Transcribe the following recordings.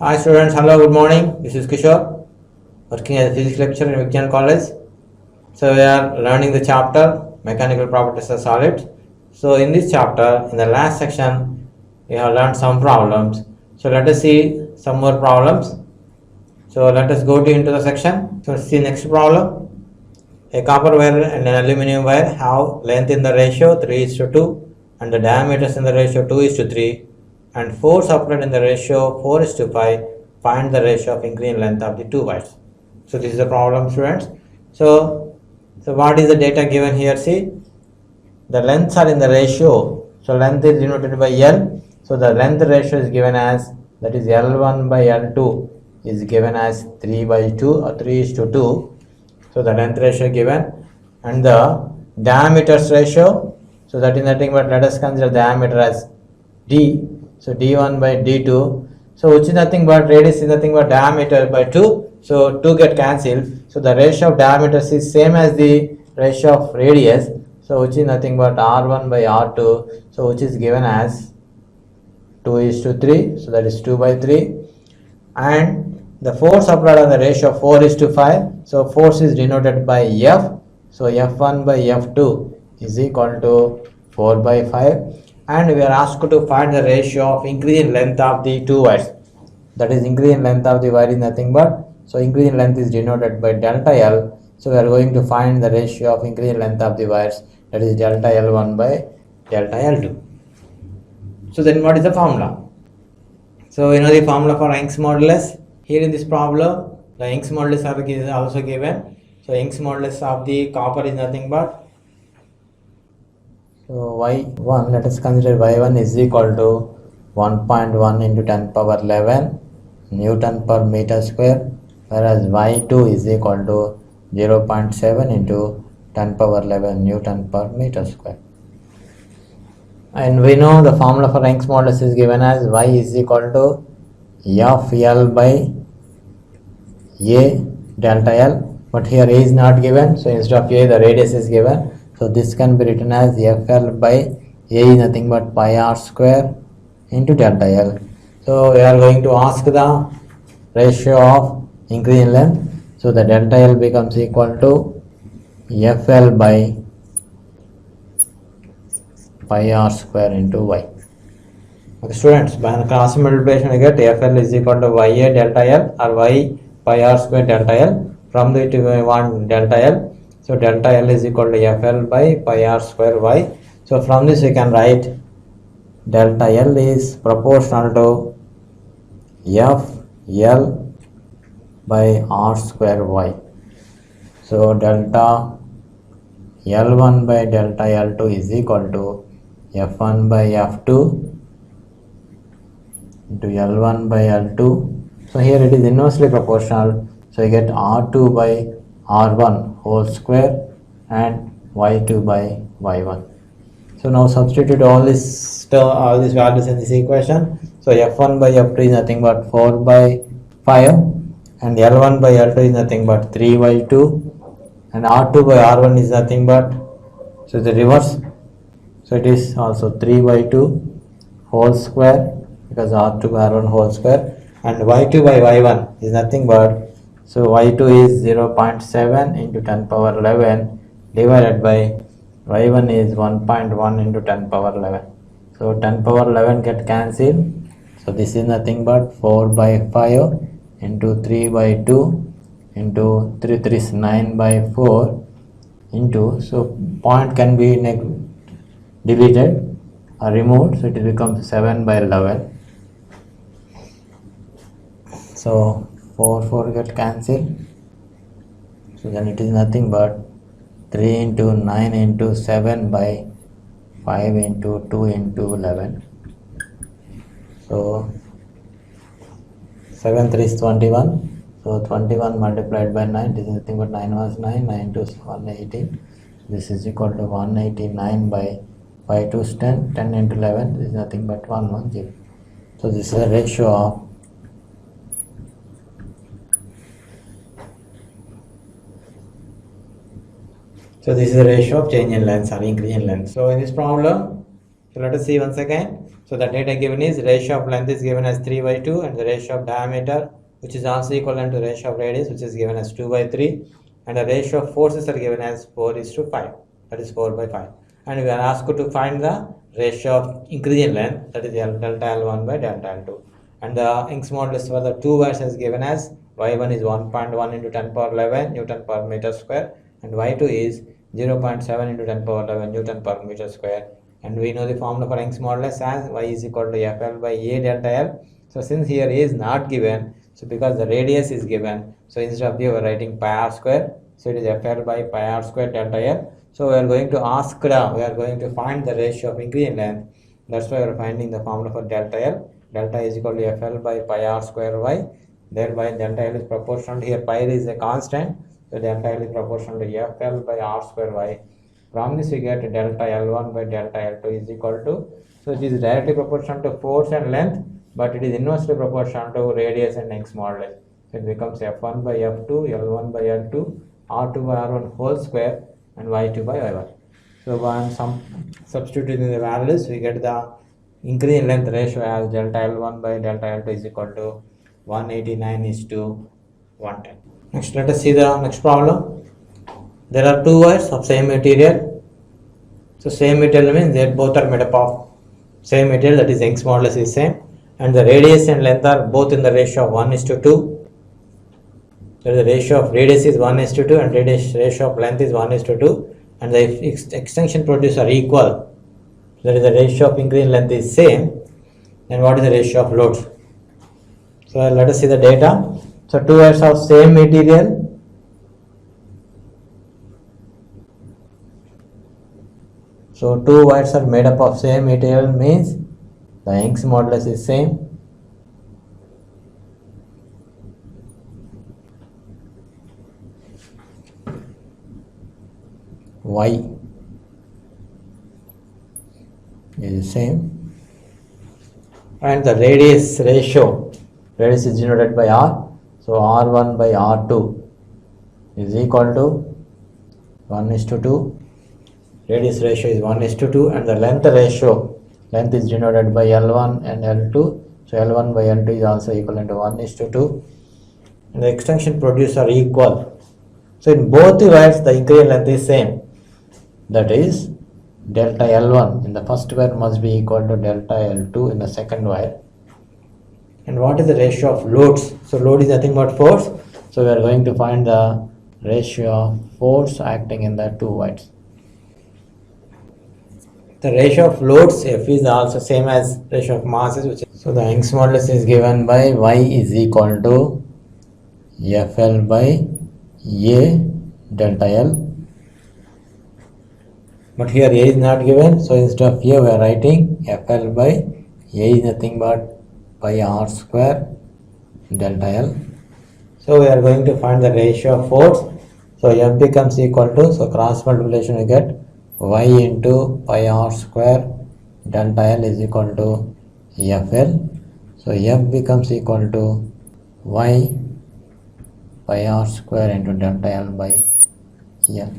Hi students, hello, good morning. This is Kishore, working as a physics lecturer in Vigyan College. So we are learning the chapter Mechanical Properties of Solids. So in this chapter, in the last section, we have learned some problems. So let us see some more problems. So let us go into the section. So see next problem. A copper wire and an aluminum wire have length in the ratio 3:2 and the diameters in the ratio 2:3 and force applied in the ratio 4:5. Find the ratio of increasing length of the two wires. So this is the problem, students. So what is the data given here? See, the lengths are in the ratio. So length is denoted by L. So the length ratio is given as, that is L1 by L2 is given as 3/2 or 3:2. So the length ratio given, and the diameters ratio, so that is nothing but, let us consider diameter as d. So d1 by d2, so which is nothing but, radius is nothing but diameter by 2, so 2 get cancelled. So the ratio of diameters is same as the ratio of radius, so which is nothing but r1 by r2, so which is given as 2:3, so that is 2/3. And the force applied on the ratio of 4:5, so force is denoted by F, so F1 by F2 is equal to 4/5, and we are asked to find the ratio of increasing length of the two wires. That is, increasing length of the wire is nothing but, so increasing length is denoted by delta L, so we are going to find the ratio of increasing length of the wires, that is delta L1 by delta L2. So then what is the formula? So you know the formula for Young's modulus. Here in this problem, the Young's modulus is also given. So Young's modulus of the copper is nothing but, so y1, let us consider y1 is equal to 1.1 into 10 power 11 Newton per meter square, whereas y2 is equal to 0.7 into 10 power 11 Newton per meter square. And we know the formula for Young's modulus is given as y is equal to FL by A delta L, but here A is not given, so instead of A the radius is given, so this can be written as FL by A is nothing but pi r square into delta L. So we are going to ask the ratio of increase in length, so the delta L becomes equal to FL by pi r square into y. Okay, students, by the cross multiplication we get FL is equal to YA delta L or Y pi r square delta L. From the we want delta L, so delta L is equal to FL by pi r square Y. So from this we can write delta L is proportional to FL by r square Y. So delta L1 by delta L2 is equal to F1 by F2 into L1 by L2. So here it is inversely proportional, so you get R2 by R1 whole square and Y2 by Y1. So now substitute all these values in this equation. So F1 by F2 is nothing but 4/5 and L1 by L2 is nothing but 3/2 and R2 by R1 is nothing but, so the reverse, so it is also 3/2 whole square, because R2 by R1 whole square, and Y2 by Y1 is nothing but, so Y2 is 0.7 into 10 power 11 divided by Y1 is 1.1 into 10 power 11. So 10 power 11 get cancelled, so this is nothing but 4/5 into 3/2 into 3 3 is 9/4 into, so point can be deleted or removed, so it becomes 7/11. So 4 get cancelled, so then it is nothing but 3 into 9 into 7 by 5 into 2 into 11. So 7 3 is 21. So 21 multiplied by 9, this is nothing but 9 was 9, 9 2 is 118. This is equal to 189 by 5 2 is 10, 10 into 11, this is nothing but 110. So this is a ratio of change in length or increase in length. So in this problem, So let us see once again. So the data given is ratio of length is given as 3/2 and the ratio of diameter, which is also equivalent to ratio of radius, which is given as 2/3, and the ratio of forces are given as 4:5, that is 4/5. And we are asked to find the ratio of increase in length, that is delta L1 by delta L2. And the Young's modulus for the two wires is given as y1 is 1.1 into 10 power 11 Newton per meter square, and y2 is 0.7 into 10 power 11 Newton per meter square. And we know the formula for Young's modulus as y is equal to FL by A delta L. So since here A is not given, so because the radius is given, so instead of we are writing pi r square, so it is FL by pi r square delta L. So we are going to find the ratio of increase in length. That's why we are finding the formula for delta L. Delta is equal to FL by pi r square y. Thereby delta L is proportional to, here pi is a constant, so delta L is proportional to FL by r square y. From this we get delta L1 by delta L2 is equal to, so it is directly proportional to force and length, but it is inversely proportional to radius and Young's modulus. So it becomes F1 by F2, L1 by L2, R2 by R1 whole square, and Y2 by Y1. So when substituting the values, we get the increase in length ratio as delta L1 by delta L2 is equal to 189:110. Next, let us see the next problem. There are two wires of same material. So same material means they both are made up of same material, that is Young's modulus is same, and the radius and length are both in the ratio of 1:2. So the ratio of radius is 1:2 and ratio of length is 1:2, and the extension produced are equal. That is the ratio of increase in length is same. Then what is the ratio of loads? So let us see the data. So two wires of same material. So two wires are made up of same material means the Young's modulus is same. Y is same, and the radius ratio, radius is denoted by R, so R1 by R2 is equal to 1:2. Radius ratio is 1:2, and the length ratio, length is denoted by L1 and L2, so L1 by L2 is also equivalent to 1:2, and the extension produced are equal. So in both the wires the increase in length is same, that is delta L1 in the first wire must be equal to delta L2 in the second wire. And what is the ratio of loads? So load is nothing but force, so we are going to find the ratio of force acting in the two wires. The ratio of loads F is also same as ratio of masses, which is, so the Young's modulus is given by Y is equal to FL by A delta L. But here A is not given, so instead of A we are writing FL by A is nothing but pi r square delta L. So we are going to find the ratio of force. So F becomes equal to, so cross multiplication we get Y into pi r square delta L is equal to FL. So F becomes equal to Y pi r square into delta L by L.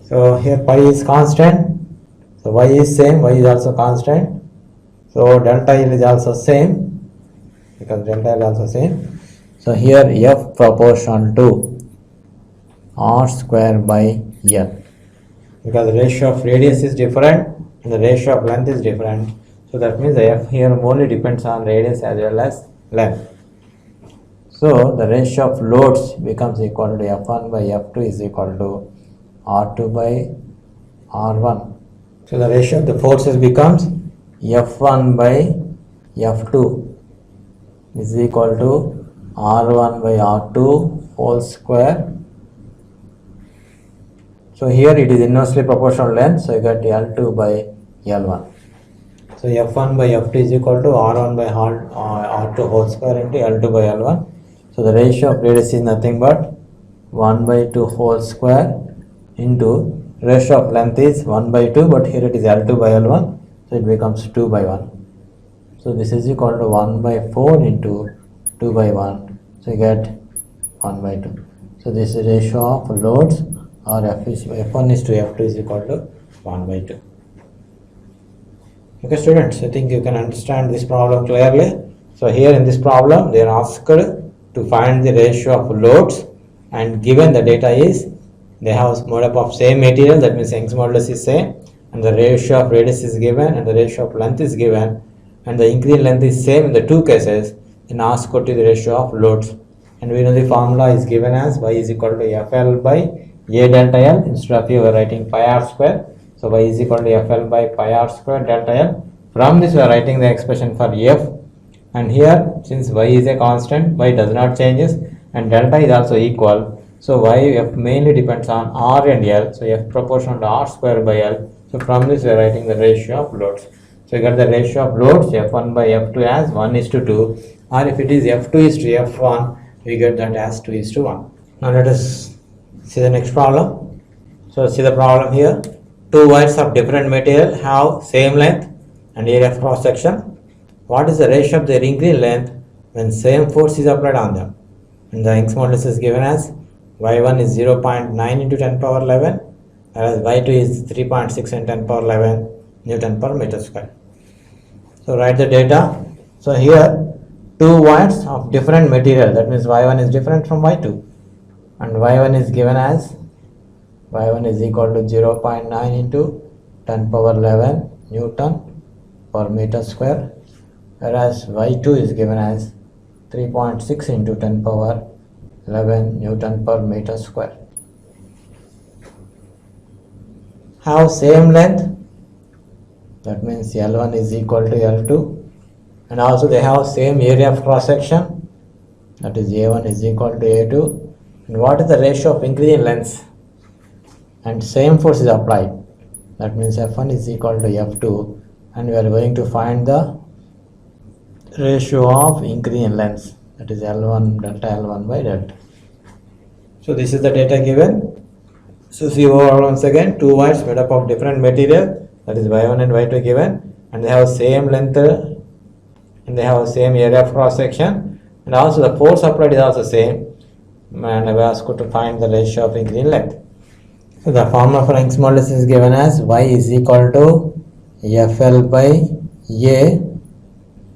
So here pi is constant, so Y is same, Y is also constant, so delta L is also same, because delta L is also same. So here F proportional to R square by L, because the ratio of radius is different and the ratio of length is different, so that means the F here only depends on radius as well as length. So the ratio of loads becomes equal to F1 by F2 is equal to R2 by R1. So the ratio of the forces becomes F1 by F2 is equal to R1 by R2 whole square. So here it is inversely proportional length, so you get L2 by L1. So F1 by F2 is equal to R1 by R2 whole square into L2 by L1. So the ratio of radius is nothing but 1 by 2 whole square into ratio of length is 1 by 2, but here it is L2 by L1, so it becomes 2 by 1. So this is equal to 1 by 4 into 2 by 1, so you get 1 by 2. So this is ratio of loads, or F1 is to F2 is equal to 1 by 2. Okay, students, I think you can understand this problem clearly. So here in this problem, they are asked to find the ratio of loads, and given the data is they have made up of same material, that means Young's modulus is same, and the ratio of radius is given and the ratio of length is given, and the increased length is same in the two cases. Then ask to the ratio of loads, and we know the formula is given as y is equal to FL by A delta L. Instead of you are writing pi r square, so y is equal to FL by pi r square delta L. From this we are writing the expression for F, and here since y is a constant, y does not changes, and delta is also equal, so y f mainly depends on r and L, so f proportional to r square by L. So from this we are writing the ratio of loads. So you got the ratio of loads f1 by f2 as 1:2, or if it is f2 is to f1, we get that as 2:1. Now let us see the next problem. So see the problem here. Two wires of different material have same length and area of cross section. What is the ratio of their increased length when same force is applied on them? And the Young's modulus is given as y1 is 0.9 into 10 power 11, whereas y2 is 3.6 into 10 power 11 Newton per meter square. So write the data. So here two wires of different material, that means y1 is different from y2, and y1 is given as y1 is equal to 0.9 into 10 power 11 Newton per meter square, whereas y2 is given as 3.6 into 10 power 11 Newton per meter square. Have same length, that means L1 is equal to L2, and also they have same area of cross section, that is A1 is equal to A2, and what is the ratio of increasing lengths, and same force is applied, that means F1 is equal to F2, and we are going to find the ratio of increasing lengths, that is L1 delta L1 by delta. So this is the data given. So see over once again, two wires made up of different material, that is y1 and y2 given, and they have same length and they have same area of cross section, and also the force applied is also same, and I was asked to find the ratio of increasing length. So the formula for Young's modulus is given as y is equal to FL by A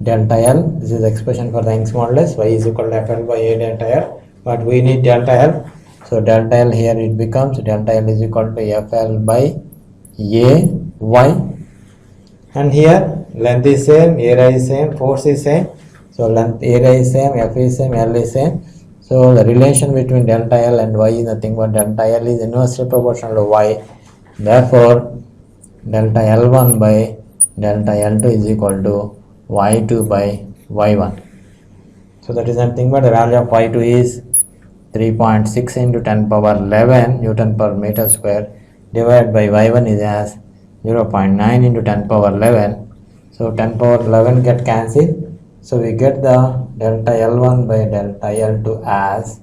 delta L. This is the expression for the Young's modulus. Y is equal to FL by A delta L, but we need delta L. So delta L here it becomes delta L is equal to FL by A Y, and here length is same, area is same, force is same. So length, area is same, F is same, L is same. So the relation between delta L and Y is nothing but delta L is inversely proportional to Y. Therefore, delta L1 by delta L2 is equal to Y2 by Y1. So that is nothing but the value of Y2 is 3.6 into 10 power 11 Newton per meter square divided by Y1 is as 0.9 into 10 power 11. So 10 power 11 get cancelled. So we get the delta L1 by delta L2 as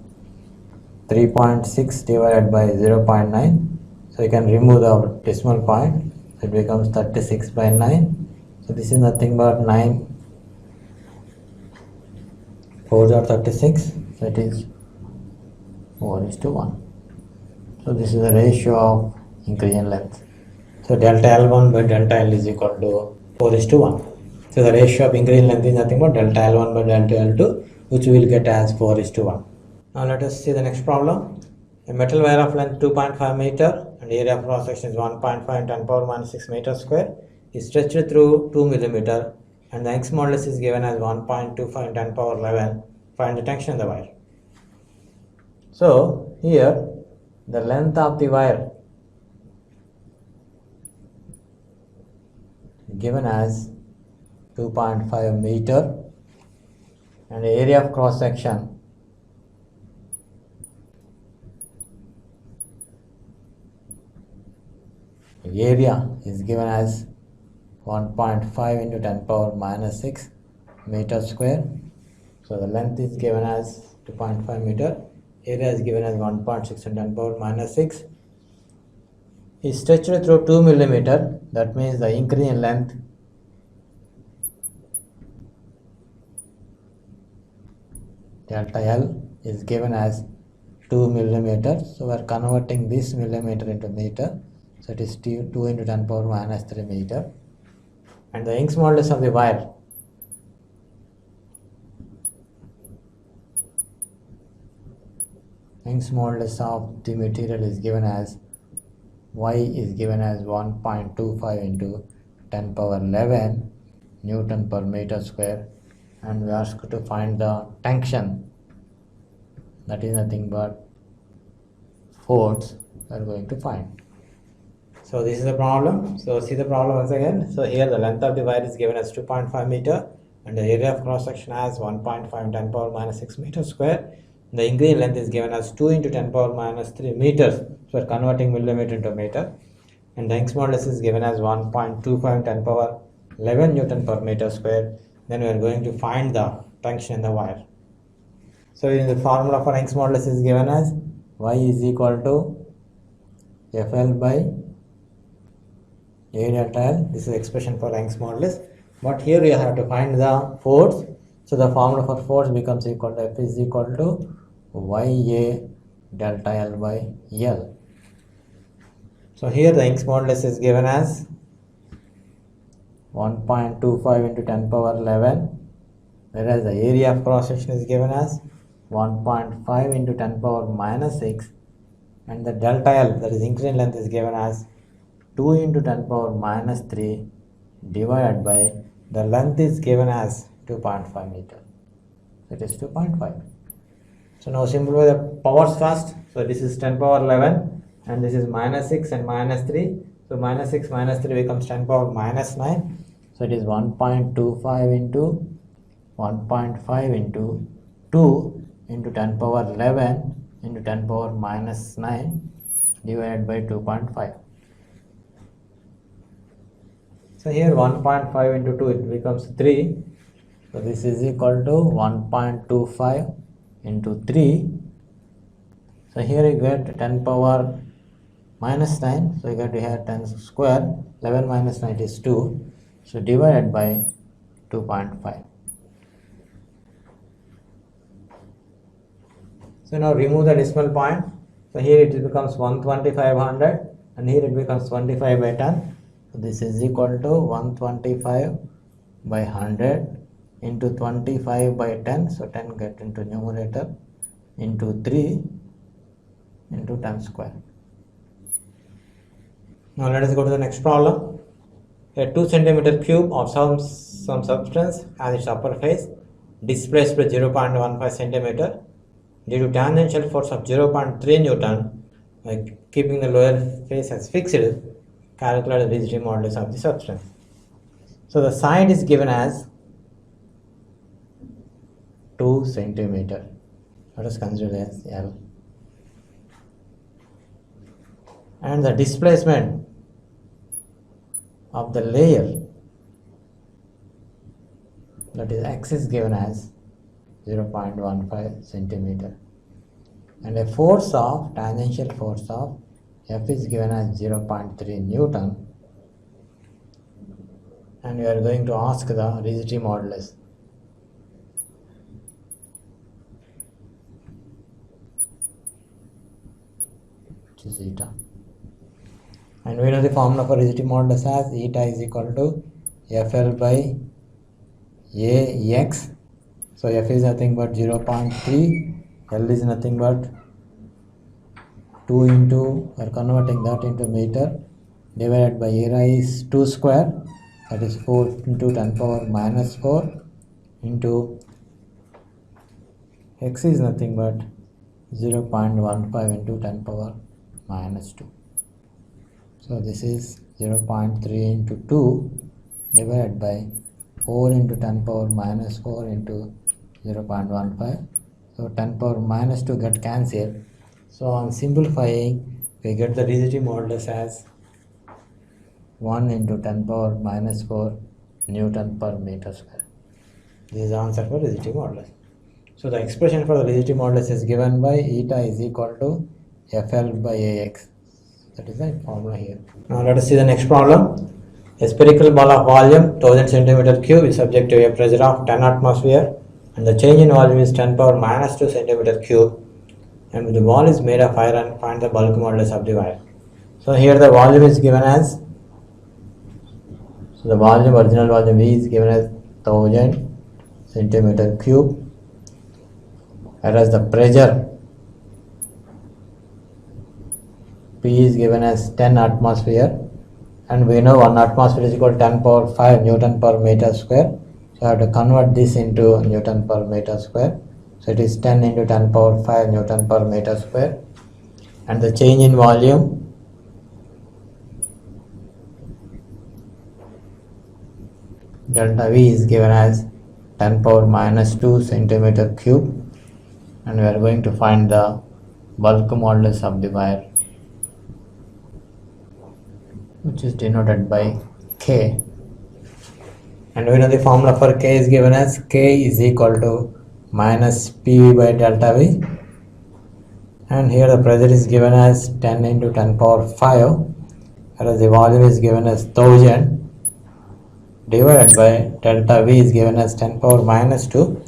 3.6 divided by 0.9. So you can remove the decimal point. It becomes 36 by 9. So this is nothing but 9 4s are 36. So it is 4:1. So this is the ratio of increasing length. So delta L1 by delta L is equal to 4:1. So the ratio of increasing length is nothing but delta L1 by delta L2, which we will get as 4:1. Now let us see the next problem. A metal wire of length 2.5 meter and area of cross section is 1.5 and 10 power minus 6 meter square is stretched through 2 millimeter, and the Young's modulus is given as 1.25 and 10 power 11. Find the tension in the wire. So here the length of the wire given as 2.5 meter and the area of cross section area is given as 1.5 into 10 power minus 6 meter square. So the length is given as 2.5 meter, area is given as 1.6 into 10 power minus 6. Is stretched through 2 millimeter, that means the increase in length delta L is given as 2 millimeter. So we are converting this millimeter into meter. So it is 2 into 10 power minus 3 meter. and the Young's modulus of the wire. Young's modulus of the material is given as Y is given as 1.25 into 10 power 11 Newton per meter square, and we are asked to find the tension, that is nothing but force we are going to find. So this is the problem. So see the problem once again. So here the length of the wire is given as 2.5 meter and the area of cross section as 1.5 10 power minus 6 meter square. The increased length is given as 2 into 10 power minus 3 meters. So we are converting millimeter into meter. And the Young's modulus is given as 1.25 10 power 11 Newton per meter square. Then we are going to find the tension in the wire. So in the formula for Young's modulus is given as Y is equal to FL by A delta L. This is expression for Young's modulus. But here we have to find the force. So the formula for force becomes equal to F is equal to YA delta L by L. So here the Young's modulus is given as 1.25 into 10 power 11, whereas the area of cross section is given as 1.5 into 10 power minus 6, and the delta L, that is increased length, is given as 2 into 10 power minus 3 divided by the length is given as 2.5 meter. It is 2.5. So now simplify the powers first. So this is 10 power 11 and this is minus 6 and minus 3. So minus 6 minus 3 becomes 10 power minus 9. So it is 1.25 into 1.5 into 2 into 10 power 11 into 10 power minus 9 divided by 2.5. So here 1.5 into 2, it becomes 3. So this is equal to 1.25 into 3. So here you get 10 power minus 9. So you get here 10 square. 11 minus 9 is 2. So divided by 2.5. So now remove the decimal point. So here it becomes 12500 and here it becomes 25 by 10. So this is equal to 125 by 100 into 25 by 10. So 10 get into numerator into 3 into 10 square. Now let us go to the next problem. A 2 centimeter cube of some substance has its upper face displaced by 0.15 centimeter due to tangential force of 0.3 Newton. By keeping the lower face as fixed, calculate the rigidity modulus of the substance. So the side is given as 2 centimeter. Let us consider as L. And the displacement of the layer, that is X, is given as 0.15 centimeter. And a force of, tangential force of F is given as 0.3 Newton. And we are going to ask the rigidity modulus. Which is eta. And we know the formula for rigidity modulus as eta is equal to FL by AX. So F is nothing but 0.3, L is nothing but 2 into, we are converting that into meter, divided by area is 2 square, that is 4 into 10 power minus 4 into X is nothing but 0.15 into 10 power minus 2. So this is 0.3 into 2 divided by 4 into 10 power minus 4 into 0.15. So 10 power minus 2 get cancelled. So on simplifying, we get the rigidity modulus as 1 into 10 power minus 4 Newton per meter square. This is the answer for rigidity modulus. So the expression for the rigidity modulus is given by eta is equal to FL by AX. That is the formula here. Now let us see the next problem. A spherical ball of volume 1000 centimeter cube is subject to a pressure of 10 atmosphere and the change in volume is 10 power minus 2 centimeter cube, and the ball is made of iron. Find the bulk modulus of the wire. So here the volume is given as, So the volume, original volume V is given as 1000 centimeter cube, whereas the pressure P is given as 10 atmosphere, and we know 1 atmosphere is equal to 10 power 5 Newton per meter square. So I have to convert this into Newton per meter square. So it is 10 into 10 power 5 Newton per meter square. And the change in volume delta V is given as 10 power minus 2 centimeter cube, and we are going to find the bulk modulus of the wire, which is denoted by K. And we know the formula for K is given as K is equal to minus PV by delta V, and here the pressure is given as 10 into 10 power 5, whereas the volume is given as 1000 divided by delta V is given as 10 power minus 2.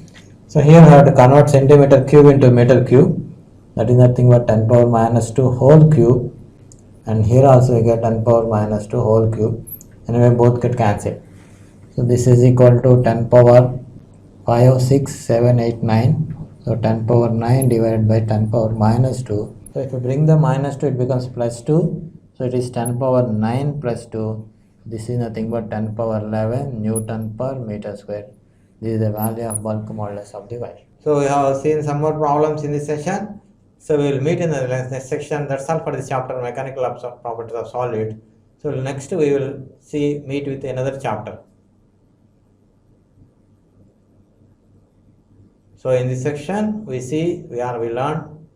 So here I have to convert centimeter cube into meter cube, that is nothing but 10 power minus 2 whole cube, and here also we get 10 power minus 2 whole cube, anyway both get cancelled. So this is equal to 10 power 5, 6, 7, 8, 9. So 10 power 9 divided by 10 power minus 2. So if you bring the minus 2, it becomes plus 2. So it is 10 power 9 plus 2. This is nothing but 10 power 11 Newton per meter square. This is the value of bulk modulus of the wire. So we have seen some more problems in this session. So we will meet in the next section. That's all for this chapter, mechanical properties of solid. So next we will meet with another chapter. So in this section we learn.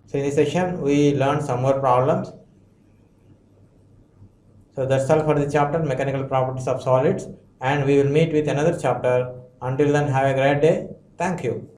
So in this session we learned some more problems. So that's all for the chapter, mechanical properties of solids, and we will meet with another chapter. Until then, have a great day. Thank you.